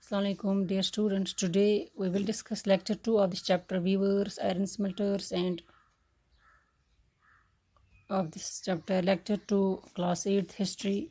Assalamu alaikum, dear students. Today we will discuss lecture 2 of this chapter, weavers, iron smelters, and of this chapter lecture 2 class 8th history.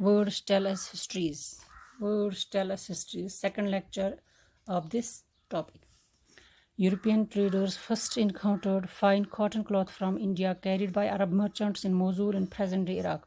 words tell us histories. Words tell us histories. Second lecture of this topic. European traders first encountered fine cotton cloth from India carried by Arab merchants in Mosul in present day Iraq.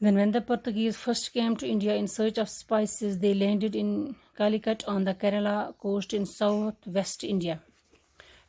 Then when the Portuguese first came to India in search of spices, they landed in Calicut on the Kerala coast in south-west India.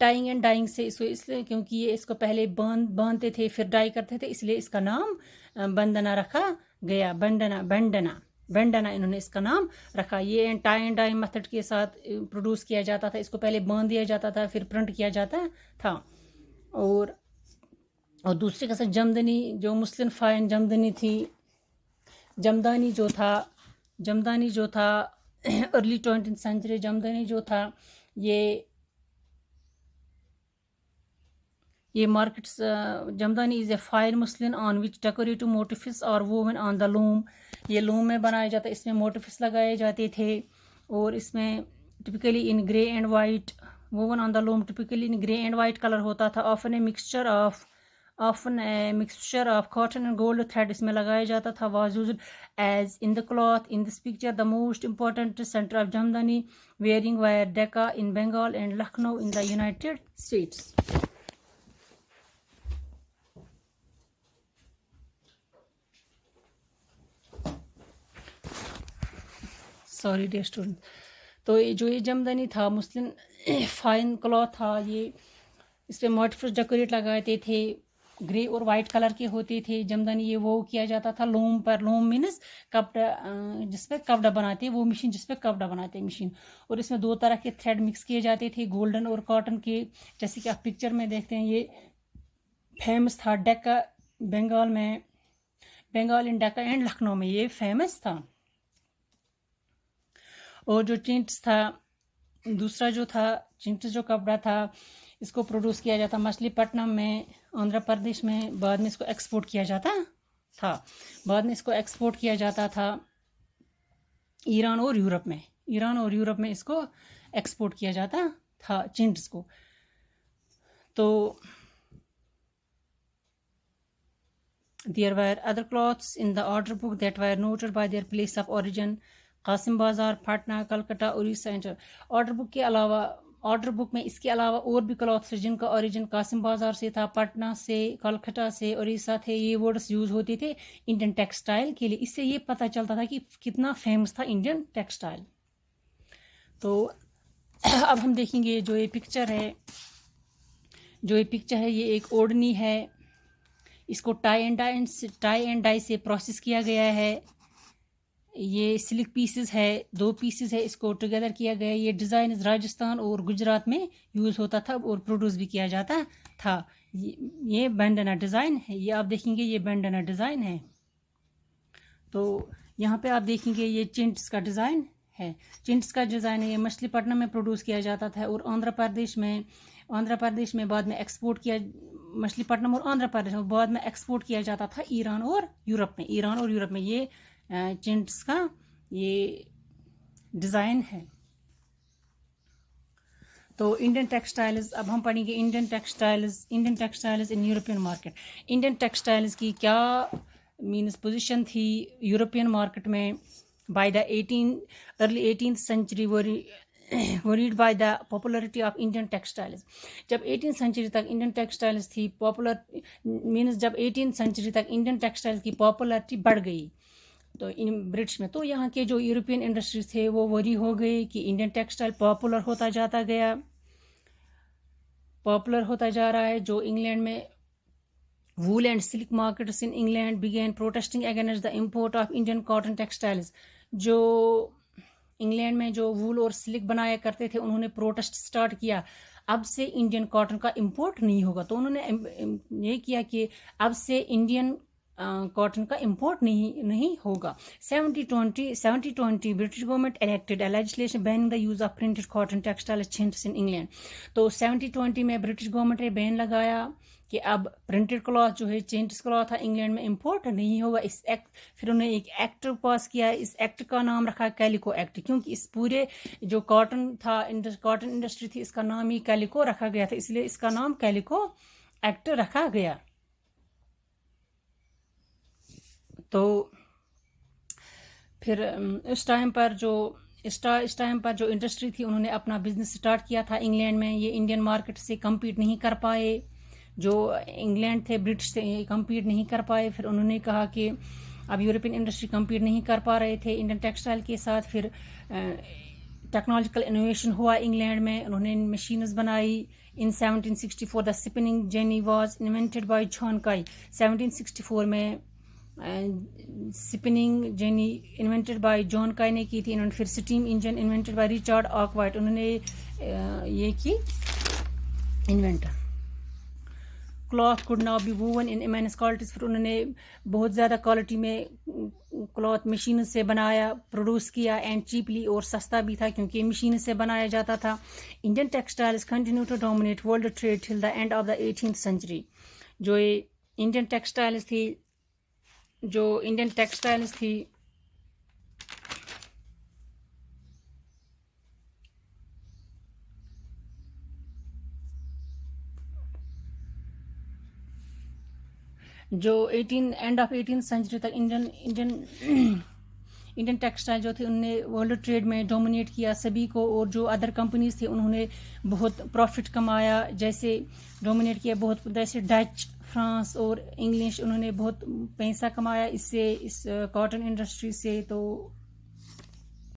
Tying and dyeing سے اس لیے کیونکہ یہ اس کو پہلے باندھتے تھے پھر ڈائی کرتے تھے، اس لیے اس کا نام بندنا رکھا گیا، بینڈنا انہوں نے اس کا نام رکھا۔ یہ ٹائی اینڈ ڈائی میتھڈ کے ساتھ پروڈیوس کیا جاتا تھا، اس کو پہلے باندھ دیا جاتا تھا پھر پرنٹ کیا جاتا تھا۔ اور دوسری قسم جمدنی، جو مسلم فائن جمدنی تھی، جمدانی جو تھا ارلی 20th سینچری، جمدانی جو تھا یہ markets, Jamdani is a fine muslin on which decorative motifs اور ووون آن دا لوم، یہ لوم میں بنایا جاتا ہے، اس میں موٹیفس لگائے جاتے تھے اور اس میں typically in grey and white, woven on the loom typically in grey and white colour ہوتا تھا، often a mixture of cotton and gold thread اس میں لگایا جاتا تھا، was used as in the cloth in this picture the most important centre of Jamdani weaving were Dhaka in Bengal and Lucknow in the United States. Sorry dear student, تو یہ جمدنی تھا مسلم fine cloth تھا، یہ اس پہ موٹیفس ڈیکوریٹ لگاتے تھے، گرے اور وائٹ کلر کے ہوتے تھے جمدنی، یہ وہ کیا جاتا تھا لوم پر، لوم مینس کپڑا، جس پہ کپڑا بناتے وہ مشین، جس پہ کپڑا بناتے مشین، اور اس میں 2 طرح کے تھریڈ مکس کیے جاتے تھے، گولڈن اور کاٹن کے، جیسے کہ آپ پکچر میں دیکھتے ہیں۔ یہ فیمس تھا ڈیکا، بنگال ان ڈیکا اینڈ لکھنؤ میں یہ فیمس تھا۔ اور جو چینٹس تھا، دوسرا جو تھا چینٹس جو کپڑا تھا، اس کو پروڈیوس کیا جاتا مچھلی پٹنم میں، آندھرا پردیش میں، بعد میں اس کو ایکسپورٹ کیا جاتا تھا، ایران اور یورپ میں اس کو ایکسپورٹ کیا جاتا تھا چینٹس کو۔ تو there were other cloths in the order book that were noted by their place of origin: Qasim بازار، پٹنہ، کلکتہ، اڑیسہ۔ آرڈر بک میں اس کے علاوہ اور بھی کلاتھس جن کا اوریجن قاسم بازار سے تھا، پٹنہ سے، کلکتہ سے، اڑیسہ تھے، یہ ورڈز یوز ہوتے تھے انڈین ٹیکسٹائل کے لیے۔ اس سے یہ پتہ چلتا تھا کہ کتنا فیمس تھا انڈین ٹیکسٹائل۔ تو اب ہم دیکھیں گے جو یہ پکچر ہے یہ ایک اوڑھنی ہے، اس کو ٹائی اینڈ ڈائی سے پروسیس کیا گیا ہے، یہ سلک پیسز ہے، 2 پیسز ہے، اس کو ٹوگیدر کیا گیا ہے۔ یہ ڈیزائن راجستھان اور گجرات میں یوز ہوتا تھا اور پروڈیوس بھی کیا جاتا تھا۔ یہ بینڈنا ڈیزائن ہے، یہ آپ دیکھیں گے یہ بینڈنا ڈیزائن ہے۔ تو یہاں پہ آپ دیکھیں گے یہ چینٹس کا ڈیزائن ہے، یہ مچھلی پٹنم میں پروڈیوس کیا جاتا تھا، اور آندھرا پردیش میں بعد میں ایکسپورٹ کیا، مچھلی پٹنم اور آندھرا پردیش میں بعد میں ایکسپورٹ کیا جاتا تھا ایران اور یورپ میں یہ چینٹس کا یہ ڈیزائن ہے۔ تو انڈین ٹیکسٹائلز، اب ہم پڑھیں گے Indian textiles in European market. Indian textiles کی کیا مینس پوزیشن تھی یورپین مارکیٹ میں؟ By the early 18th century worried by the popularity of Indian textiles۔ جب 18th سینچری تک انڈین ٹیکسٹائلز تھی پاپولر، مینس جب 18th سینچری تک Indian textiles کی پاپولرٹی بڑھ گئی تو برٹش میں، تو یہاں کے جو یورپین انڈسٹریز تھے وہ وری ہو گئے کہ انڈین ٹیکسٹائل پاپولر ہوتا جا رہا ہے۔ جو انگلینڈ میں وول and silk markets in England began protesting against the import of Indian cotton textiles۔ جو انگلینڈ میں جو وول اور سلک بنایا کرتے تھے انہوں نے پروٹیسٹ سٹارٹ کیا، اب سے انڈین کاٹن کا امپورٹ نہیں ہوگا، تو انہوں نے یہ کیا کہ اب سے انڈین کاٹن کا امپورٹ نہیں ہوگا۔ 70-20 British government enacted a legislation banning the use of printed cotton textile chintz in England۔ تو 70-20 میں برٹش گورنمنٹ نے بین لگایا کہ اب پرنٹڈ کلاتھ جو ہے چینٹس کلاتھ تھا انگلینڈ میں امپورٹ نہیں ہوگا۔ اس ایکٹ پھر انہوں نے ایک ایکٹ پاس کیا، اس ایکٹ کا نام رکھا کیلیکو ایکٹ، کیونکہ اس پورے جو کاٹن تھا، کاٹن انڈسٹری تھی، اس کا نام ہی کیلیکو رکھا گیا تھا، اس لیے اس کا نام کیلیکو ایکٹ رکھا گیا۔ تو پھر اس ٹائم پر جو انڈسٹری تھی انہوں نے اپنا بزنس سٹارٹ کیا تھا انگلینڈ میں، یہ انڈین مارکیٹ سے کمپیٹ نہیں کر پائے، جو انگلینڈ تھے برٹش سے کمپیٹ نہیں کر پائے، پھر انہوں نے کہا کہ اب یورپین انڈسٹری کمپیٹ نہیں کر پا رہے تھے انڈین ٹیکسٹائل کے ساتھ، پھر ٹیکنالوجیکل انوویشن ہوا انگلینڈ میں, انہوں نے مشینز بنائی. In 1764 the spinning jenny was invented by John Kay. 1764 میں spinning jenny invented by John Kay نے کی تھی. انہوں نے پھر steam engine invented by Richard Arkwright, انہوں نے یہ کی invent. Cloth could now be woven in immense qualities, پھر انہوں نے بہت زیادہ کوالٹی میں کلاتھ مشین سے بنایا, پروڈیوس کیا, اینڈ چیپلی, اور سستا بھی تھا کیونکہ مشین سے بنایا جاتا تھا. Indian textiles continue to dominate world trade till the end of the 18th century. جو انڈین ٹیکسٹائلز تھی, جو اینڈ آف 18th century تک انڈین ٹیکسٹائل جو تھے انہوں نے ورلڈ ٹریڈ میں ڈومینیٹ کیا سبھی کو, اور جو ادر کمپنیز تھے انہوں نے بہت پروفٹ کمایا, جیسے ڈومینیٹ کیا بہت, جیسے ڈچ, فرانس اور انگلش, انہوں نے بہت پیسہ کمایا اس سے, اس کاٹن انڈسٹری سے. تو